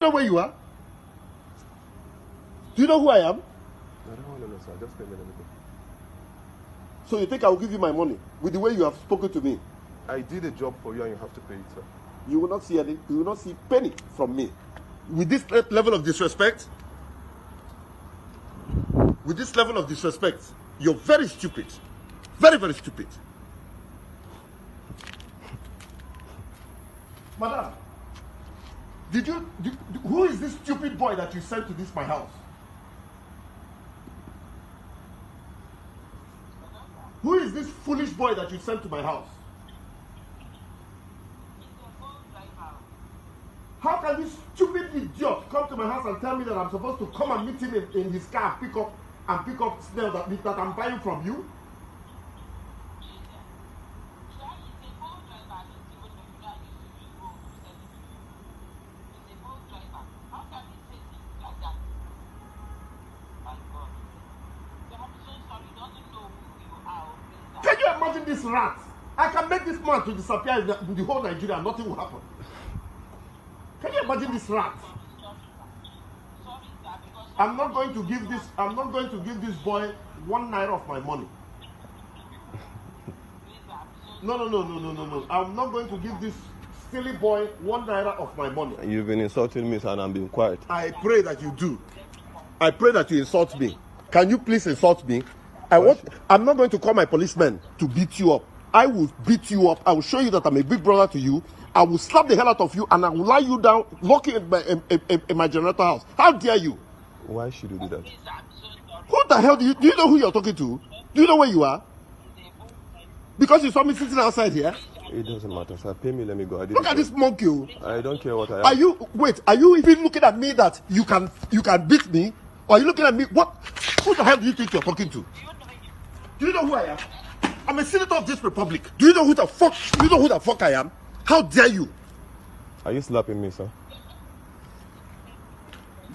Do you know where you are? Do you know who I am? I don't want to know, sir. Just pay me everything. So you think I will give you my money with the way you have spoken to me? I did a job for you and you have to pay it, sir. You will not see any. You will not see penny from me. With this level of disrespect, you're very stupid. Very, very stupid. Madam, who is this stupid boy that you sent to this my house? Who is this foolish boy that you sent to my house? How can this stupid idiot come to my house and tell me that I'm supposed to come and meet him in his car and pick up snail that I'm buying from you? Can you imagine this rat? I can make this man to disappear in the whole Nigeria and nothing will happen. Can you imagine this rat? I'm not going to give this boy 1 naira of my money. No. I'm not going to give this silly boy 1 naira of my money. You've been insulting me, sir, and I'm being quiet. I pray that you do. I pray that you insult me. Can you please insult me? I'm not going to call my policemen to beat you up. I will beat you up. I will show you that I'm a big brother to you. I will slap the hell out of you and I will lie you down, lock you in my generator house. How dare you? Why should you do that? Who the hell do you know who you're talking to? Do you know where you are? Because you saw me sitting outside here? It doesn't matter, sir. Pay me, let me go. Look at this monkey. I don't care what I am. Are you even looking at me that you can beat me? Or are you looking at me? What? Who the hell do you think you're talking to? Do you know who I am? I'm a senator of this republic. Do you know who the fuck I am? How dare you? Are you slapping me, sir?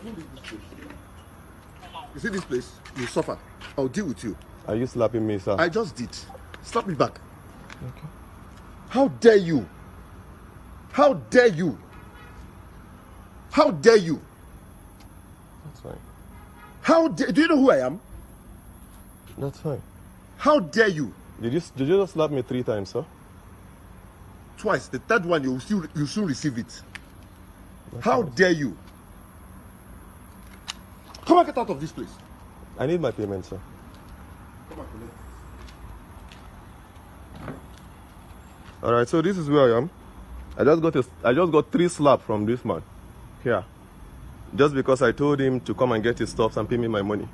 You see this place? You suffer. I'll deal with you. Are you slapping me, sir? I just did. Slap me back. Okay. How dare you? How dare you? How dare you? That's fine. Do you know who I am? That's fine. How dare you? Did you just slap me 3 times, sir? Twice. The third one, you soon receive it. How dare you? Come and get out of this place. I need my payment, sir. Come on, collect. All right, so this is where I am. I just got 3 slaps from this man here, just because I told him to come and get his stuff and pay me my money.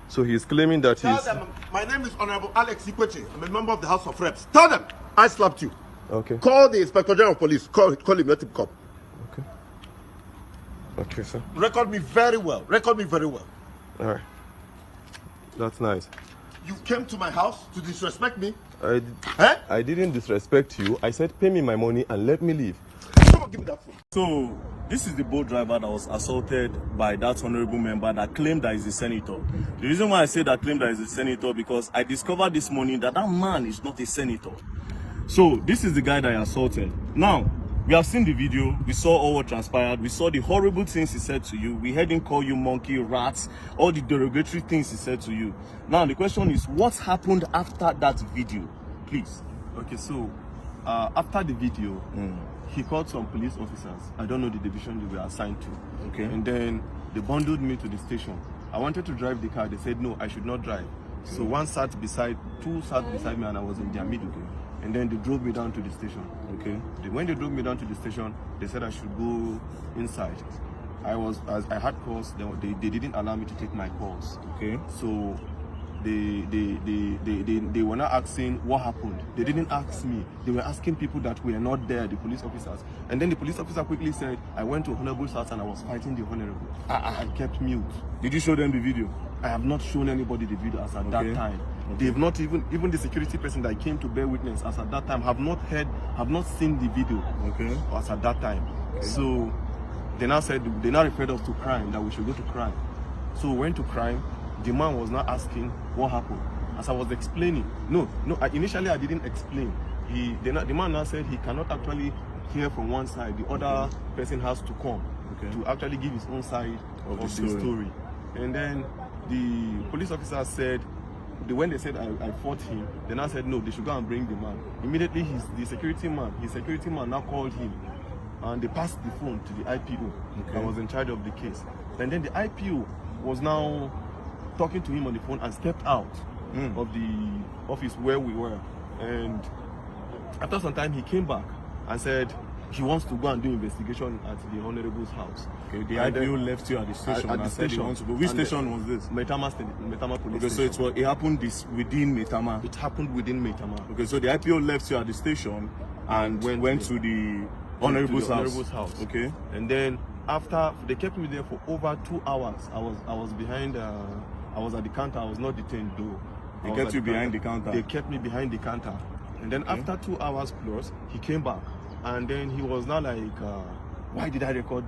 So he's claiming that Tell them, my name is Honorable Alex Ikweche. I'm a member of the House of Reps. Tell them I slapped you. Okay. Call the Inspector General of Police. Call him, let him come. Okay. Okay, sir. Record me very well. Record me very well. All right. That's nice. You came to my house to disrespect me? I didn't disrespect you. I said pay me my money and let me leave. Come on, give me that phone. So, this is the boat driver that was assaulted by that honorable member that claimed that he's a senator. The reason why I say that claimed that he's a senator, because I discovered this morning that that man is not a senator. So, this is the guy that I assaulted. Now, we have seen the video, we saw all what transpired, we saw the horrible things he said to you, we heard him call you monkey, rats, all the derogatory things he said to you. Now, the question is, what happened after that video? Please. Okay, so after the video, he called some police officers. I don't know the division they were assigned to. Okay. And then they bundled me to the station. I wanted to drive the car. They said, no, I should not drive. So two sat beside me and I was in their middle. Okay. And then they drove me down to the station. Okay. When they drove me down to the station, they said I should go inside. As I had calls, they didn't allow me to take my calls. Okay. So they were not asking what happened. They didn't ask me. They were asking people that were not there, the police officers. And then the police officer quickly said, I went to Honorable's house and I was fighting the Honorable. I kept mute. Did you show them the video? I have not shown anybody the video as at that time. Okay. They've not even the security person that came to bear witness as at that time have not seen the video. Okay. As at that time. Okay. So they now referred us to crime, that we should go to crime. So we went to crime. The man was not asking what happened. As I was explaining, initially I didn't explain. The man now said he cannot actually hear from one side. The other person has to come. to actually give his own side of the story. And then the police officer said, when they said I fought him, then I said no, they should go and bring the man. Immediately his security man now called him, and they passed the phone to the IPO that was in charge of the case. And then the IPO was now talking to him on the phone and stepped out of the office where we were. And after some time, he came back and said he wants to go and do investigation at the Honorable's house. Okay, the IPO left you at the station at the station. He wants to go. Which station was this? Metama police station. So it happened within Metama? It happened within Metama. Okay, so the IPO left you at the station and went to the Honorable's house. Okay. And then after, they kept me there for over 2 hours. I was behind, I was at the counter. I was not detained though. They kept you behind the counter? They kept me behind the counter. And then after 2 hours plus, he came back. And then he was now like, why did I record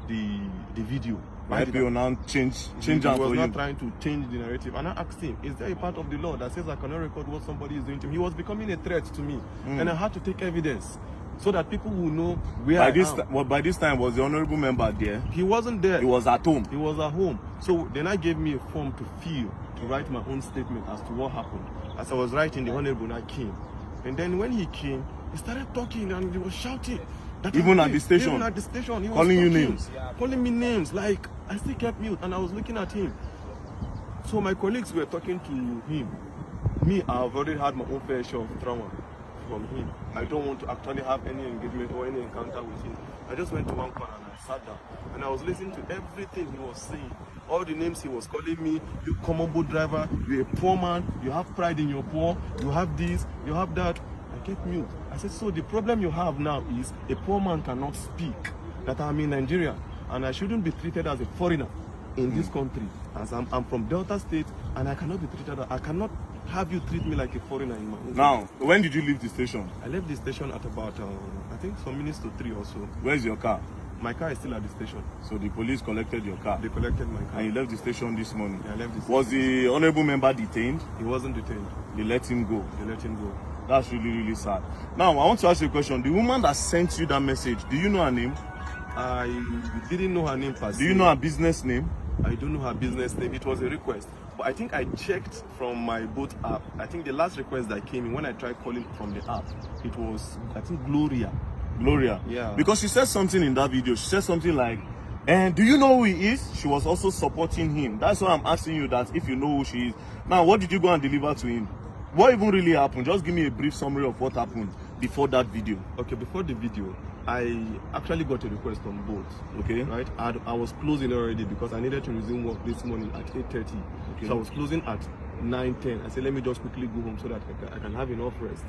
the video? Why did IPO now change He that for was you? not trying to change the narrative. And I asked him, is there a part of the law that says I cannot record what somebody is doing to me? He was becoming a threat to me. And I had to take evidence so that people will know where I am. By this time, was the honorable member there? He wasn't there. He was at home? He was at home. So then I gave me a form to fill, to write my own statement as to what happened. As I was writing, the honorable came. And then when he came, he started talking and he was shouting. Even at the station? Even at the station. He was calling you talking, names? Calling me names. Like, I still kept mute and I was looking at him. So my colleagues were talking to him. Me, I've already had my own fair share of trauma from him. I don't want to actually have any engagement or any encounter with him. I just went to one corner and I sat down. And I was listening to everything he was saying. All the names he was calling me. You common boat driver, you're a poor man, you have pride in your poor, you have this, you have that. I kept mute. I said, so the problem you have now is a poor man cannot speak, that I'm in Nigeria and I shouldn't be treated as a foreigner in this country, as I'm from Delta State and I cannot be treated, I cannot have you treat me like a foreigner in my own Now, country. when did you leave the station? I left the station at about, I think some minutes to 3 or so. Where's your car? My car is still at the station. So the police collected your car? They collected my car. And you left the station this morning? Yeah, I left the station. Was the honorable member detained? He wasn't detained. They let him go? They let him go. That's really, really sad. Now, I want to ask you a question. The woman that sent you that message, do you know her name? I didn't know her name per se. Do you know her business name? I don't know her business name. It was a request. But I think I checked from my boat app. I think the last request that came in when I tried calling from the app, it was, I think, Gloria. Gloria? Yeah. Because she said something in that video. She said something like, and do you know who he is? She was also supporting him. That's why I'm asking you that if you know who she is. Now, what did you go and deliver to him? What even really happened? Just give me a brief summary of what happened before that video. Okay, before the video, I actually got a request on boat. Okay. Right? I was closing already because I needed to resume work this morning at 8:30. Okay. So I was closing at 9:10. I said, let me just quickly go home so that I can have enough rest.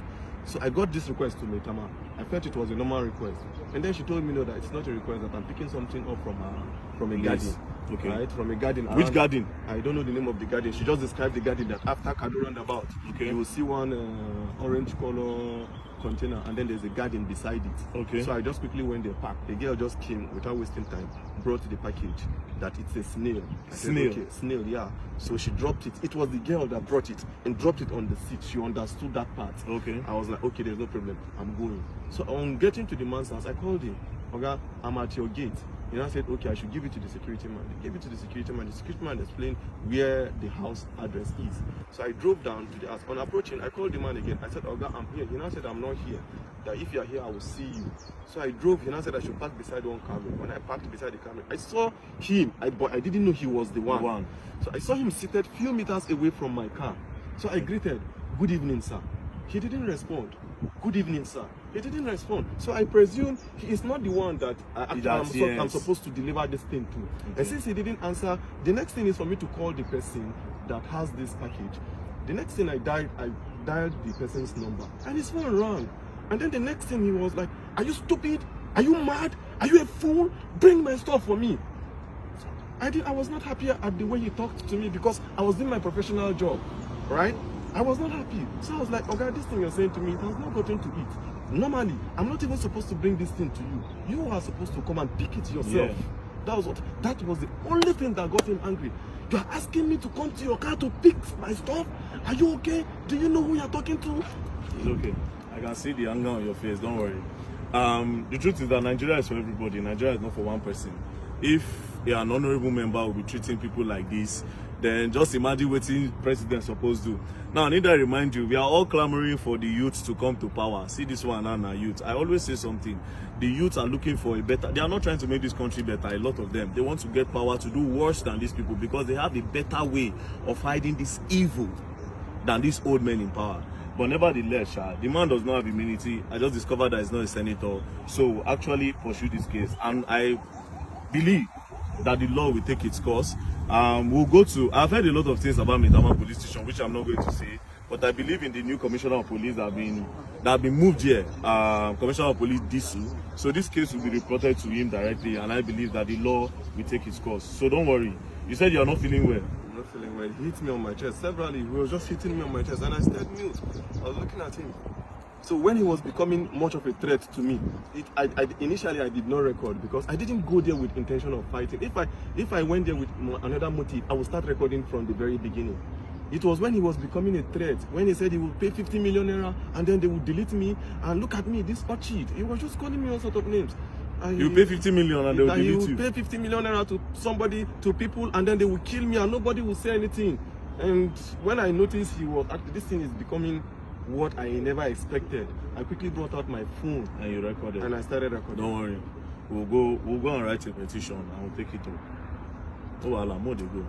So I got this request to Metama. I felt it was a normal request. And then she told me no, that it's not a request, that I'm picking something up from a garden. Okay. Right? From a garden. Which garden? I don't know the name of the garden. She just described the garden that after Kado roundabout, okay, you will see one orange color container and then there's a garden beside it. Okay. So I just quickly went there, parked. The girl just came without wasting time, brought the package that it's a snail. Snail? Okay, snail, yeah. So she dropped it. It was the girl that brought it and dropped it on the seat. She understood that part. Okay. I was like, okay, there's no problem. I'm going. So on getting to the man's house, I called him. Okay, I'm at your gate. He now said, okay, I should give it to the security man. They gave it to the security man. The security man explained where the house address is. So I drove down to the house. On approaching, I called the man again. I said, Oga, I'm here. He now said, I'm not here. That if you're here, I will see you. So I drove. He now said I should park beside one car. When I parked beside the car, I saw him, but I didn't know he was the one. So I saw him seated a few meters away from my car. So I greeted, good evening, sir. He didn't respond. Good evening, sir. He didn't respond. So I presume he is not the one that I'm supposed to deliver this thing to. Okay. And since he didn't answer, the next thing is for me to call the person that has this package. The next thing I dialed the person's number. And his phone rang. And then the next thing he was like, are you stupid? Are you mad? Are you a fool? Bring my stuff for me. So I was not happy at the way he talked to me because I was doing my professional job, right? I was not happy. So I was like, okay, this thing you're saying to me, it has not gotten to it. Normally, I'm not even supposed to bring this thing to you. You are supposed to come and pick it yourself. Yeah. That was the only thing that got him angry. You are asking me to come to your car to pick my stuff? Are you okay? Do you know who you're talking to? It's okay. I can see the anger on your face, don't worry. The truth is that Nigeria is for everybody. Nigeria is not for one person. If an honorable member will be treating people like this, then just imagine what the president supposed to do. Now, I need to remind you, we are all clamoring for the youth to come to power. See this one and our youth. I always say something. The youth are looking for a better. They are not trying to make this country better. A lot of them. They want to get power to do worse than these people because they have a better way of hiding this evil than these old men in power. But nevertheless, the man does not have immunity. I just discovered that he's not a senator. So actually pursue this case. And I believe that the law will take its course. We'll go to, I've heard a lot of things about Maitama police station, which I'm not going to say, but I believe in the new commissioner of police that have been moved here, Commissioner of Police Disu. So this case will be reported to him directly, and I believe that the law will take its course. So don't worry. You said you're not feeling well. I'm not feeling well. He hit me on my chest severally. He was just hitting me on my chest, and I stayed mute. I was looking at him. So when he was becoming much of a threat to me, initially I did not record because I didn't go there with intention of fighting. If I went there with another motive, I would start recording from the very beginning. It was when he was becoming a threat, when he said he would pay 50 million naira and then they would delete me, and look at me, this cheat. He was just calling me all sorts of names. You pay 50 million and they will delete you. You pay 50 million naira to somebody, to people, and then they will kill me and nobody will say anything. And when I noticed he was actually, this thing is becoming what I never expected, I quickly brought out my phone and you recorded. And I started recording. Don't worry, we'll go and write a petition and we'll take it up. Oh, Allah, more they go.